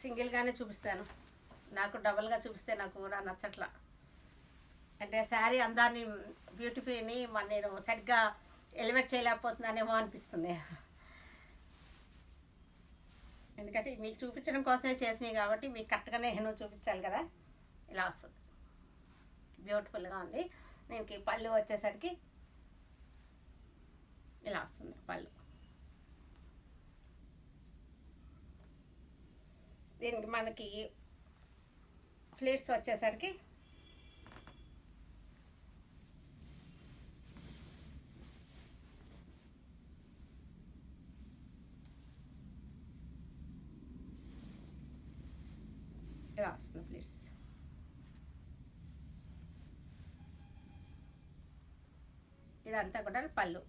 సింగిల్గానే చూపిస్తాను. నాకు డబల్గా చూపిస్తే నాకు నచ్చట్లా. అంటే శారీ అందాన్ని బ్యూటిఫైని నేను సరిగ్గా ఎలివేట్ చేయలేకపోతున్నానేమో అనిపిస్తుంది. ఎందుకంటే మీకు చూపించడం కోసమే చేసినాయి కాబట్టి మీకు కరెక్ట్గానే నేను చూపించాలి కదా. ఇలా వస్తుంది, బ్యూటిఫుల్గా ఉంది. దీనికి పళ్ళు వచ్చేసరికి ఇలా వస్తుంది. పళ్ళు దీనికి మనకి ఫ్లీట్స్ వచ్చేసరికి ఇలా వస్తుంది. ఫ్లీట్స్ ఇదంతా కూడా పళ్ళు.